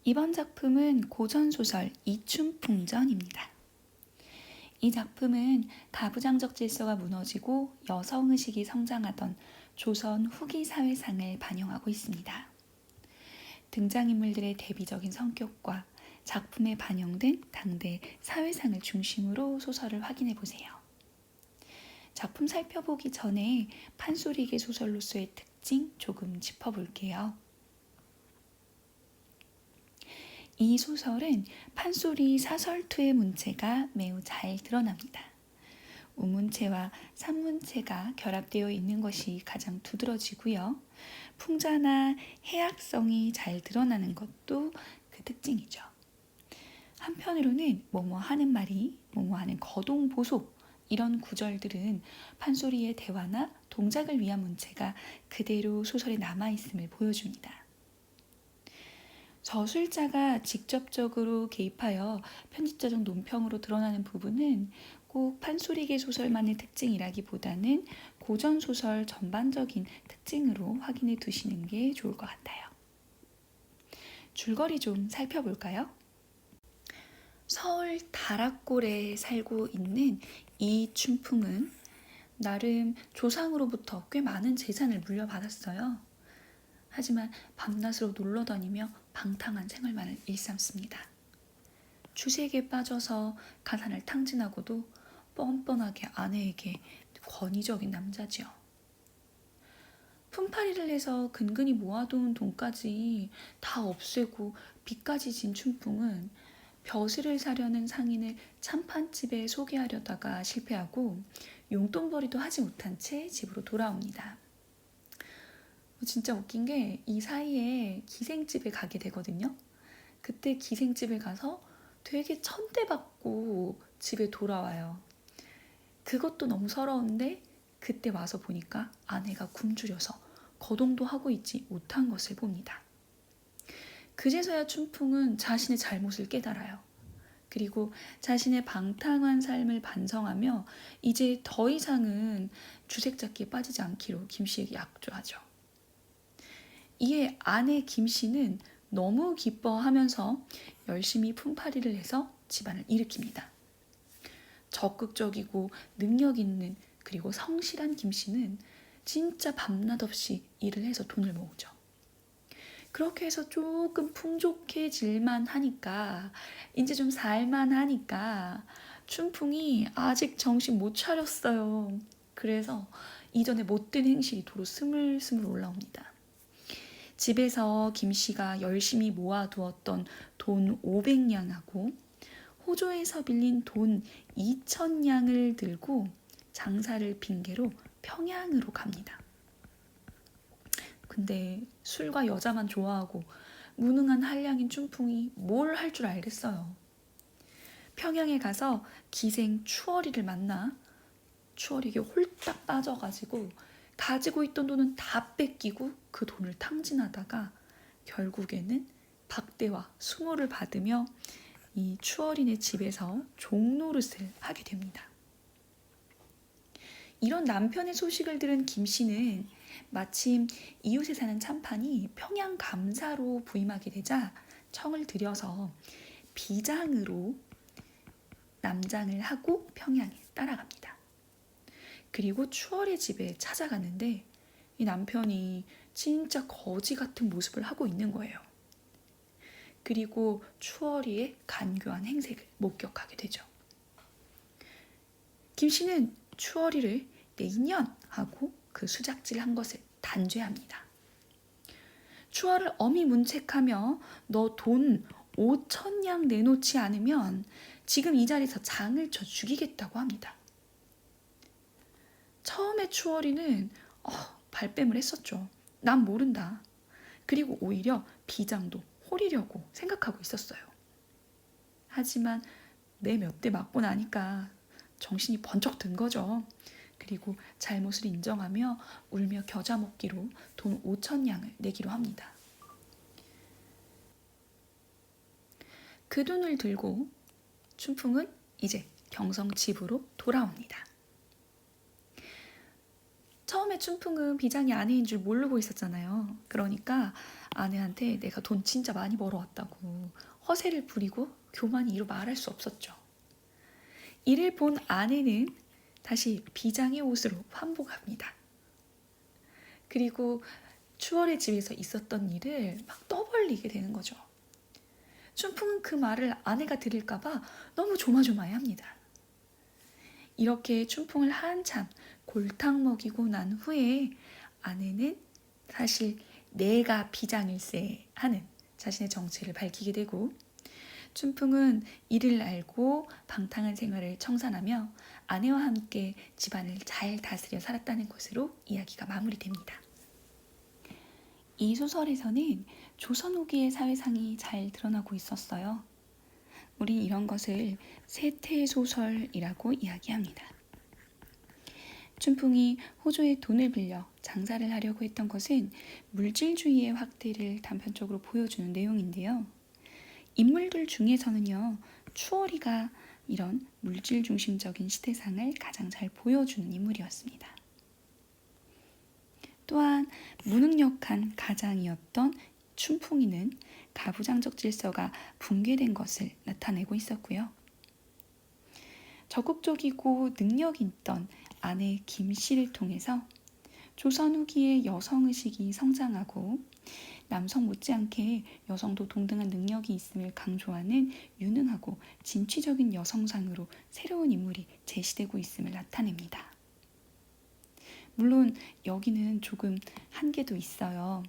이번 작품은 고전소설 이춘풍전입니다. 이 작품은 가부장적 질서가 무너지고 여성의식이 성장하던 조선 후기 사회상을 반영하고 있습니다. 등장인물들의 대비적인 성격과 작품에 반영된 당대 사회상을 중심으로 소설을 확인해 보세요. 작품 살펴보기 전에 판소리계 소설로서의 특징 조금 짚어볼게요. 이 소설은 판소리 사설투의 문체가 매우 잘 드러납니다. 우문체와 산문체가 결합되어 있는 것이 가장 두드러지고요. 풍자나 해학성이 잘 드러나는 것도 그 특징이죠. 한편으로는 뭐뭐 하는 말이, 뭐뭐 하는 거동보소 이런 구절들은 판소리의 대화나 동작을 위한 문체가 그대로 소설에 남아있음을 보여줍니다. 저술자가 직접적으로 개입하여 편집자적 논평으로 드러나는 부분은 꼭 판소리계 소설만의 특징이라기보다는 고전소설 전반적인 특징으로 확인해 두시는 게 좋을 것 같아요. 줄거리 좀 살펴볼까요? 서울 다락골에 살고 있는 이춘풍은 나름 조상으로부터 꽤 많은 재산을 물려받았어요. 하지만 밤낮으로 놀러다니며 방탕한 생활만을 일삼습니다. 추색에 빠져서 가산을 탕진하고도 뻔뻔하게 아내에게 권위적인 남자지요. 품팔이를 해서 근근히 모아둔 돈까지 다 없애고 빚까지 진 춘풍은 벼슬을 사려는 상인을 찬판집에 소개하려다가 실패하고 용돈벌이도 하지 못한 채 집으로 돌아옵니다. 진짜 웃긴 게 이 사이에 기생집에 가게 되거든요. 그때 기생집에 가서 되게 천대받고 집에 돌아와요. 그것도 너무 서러운데 그때 와서 보니까 아내가 굶주려서 거동도 하고 있지 못한 것을 봅니다. 그제서야 춘풍은 자신의 잘못을 깨달아요. 그리고 자신의 방탕한 삶을 반성하며 이제 더 이상은 주색잡기에 빠지지 않기로 김씨에게 약조하죠. 이에 아내 김씨는 너무 기뻐하면서 열심히 품팔이를 해서 집안을 일으킵니다. 적극적이고 능력 있는 그리고 성실한 김씨는 진짜 밤낮 없이 일을 해서 돈을 모으죠. 그렇게 해서 조금 풍족해질만 하니까 이제 좀 살만 하니까 춘풍이 아직 정신 못 차렸어요. 그래서 이전에 못된 행실이 도로 스물스물 올라옵니다. 집에서 김씨가 열심히 모아두었던 돈 500냥하고 호조에서 빌린 돈 2000냥을 들고 장사를 핑계로 평양으로 갑니다. 근데 술과 여자만 좋아하고 무능한 한량인 춘풍이 뭘 할 줄 알겠어요. 평양에 가서 기생 추월이를 만나 추월이에게 홀딱 빠져가지고 가지고 있던 돈은 다 뺏기고 그 돈을 탕진하다가 결국에는 박대와 수모를 받으며 이 추월인의 집에서 종노릇을 하게 됩니다. 이런 남편의 소식을 들은 김씨는 마침 이웃에 사는 참판이 평양 감사로 부임하게 되자 청을 들여서 비장으로 남장을 하고 평양에 따라갑니다. 그리고 추월의 집에 찾아갔는데 이 남편이 진짜 거지 같은 모습을 하고 있는 거예요. 그리고 추월이의 간교한 행색을 목격하게 되죠. 김씨는 추월이를 내 인연 하고 그 수작질한 것을 단죄합니다. 추월을 엄히 문책하며 너 돈 5,000냥 내놓지 않으면 지금 이 자리에서 장을 쳐 죽이겠다고 합니다. 처음에 추월이는 발뺌을 했었죠. 난 모른다. 그리고 오히려 비장도 홀이려고 생각하고 있었어요. 하지만 내 몇 대 맞고 나니까 정신이 번쩍 든 거죠. 그리고 잘못을 인정하며 울며 겨자 먹기로 돈 5,000냥을 내기로 합니다. 그 돈을 들고 춘풍은 이제 경성 집으로 돌아옵니다. 처음에 춘풍은 비장이 아내인 줄 모르고 있었잖아요. 그러니까 아내한테 내가 돈 진짜 많이 벌어왔다고 허세를 부리고 교만이 이루 말할 수 없었죠. 이를 본 아내는 다시 비장의 옷으로 환복합니다. 그리고 추월의 집에서 있었던 일을 막 떠벌리게 되는 거죠. 춘풍은 그 말을 아내가 들을까봐 너무 조마조마해합니다. 이렇게 춘풍을 한참 골탕 먹이고 난 후에 아내는 사실 내가 비장일세 하는 자신의 정체를 밝히게 되고, 춘풍은 이를 알고 방탕한 생활을 청산하며 아내와 함께 집안을 잘 다스려 살았다는 것으로 이야기가 마무리됩니다. 이 소설에서는 조선 후기의 사회상이 잘 드러나고 있었어요. 우린 이런 것을 세태소설이라고 이야기합니다. 춘풍이 호조의 돈을 빌려 장사를 하려고 했던 것은 물질주의의 확대를 단편적으로 보여주는 내용인데요. 인물들 중에서는요, 추월이가 이런 물질 중심적인 시대상을 가장 잘 보여주는 인물이었습니다. 또한 무능력한 가장이었던 춘풍이는 가부장적 질서가 붕괴된 것을 나타내고 있었고요. 적극적이고 능력 있던 아내 김씨를 통해서 조선 후기의 여성의식이 성장하고 남성 못지않게 여성도 동등한 능력이 있음을 강조하는 유능하고 진취적인 여성상으로 새로운 인물이 제시되고 있음을 나타냅니다. 물론 여기는 조금 한계도 있어요.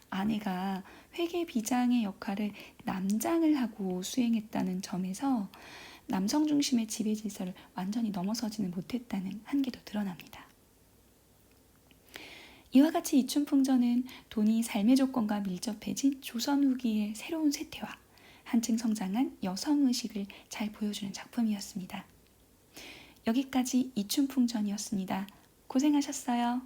아내가 회계비장의 역할을 남장을 하고 수행했다는 점에서 남성 중심의 지배 질서를 완전히 넘어서지는 못했다는 한계도 드러납니다. 이와 같이 이춘풍전은 돈이 삶의 조건과 밀접해진 조선 후기의 새로운 쇠퇴와 한층 성장한 여성의식을 잘 보여주는 작품이었습니다. 여기까지 이춘풍전이었습니다. 고생하셨어요.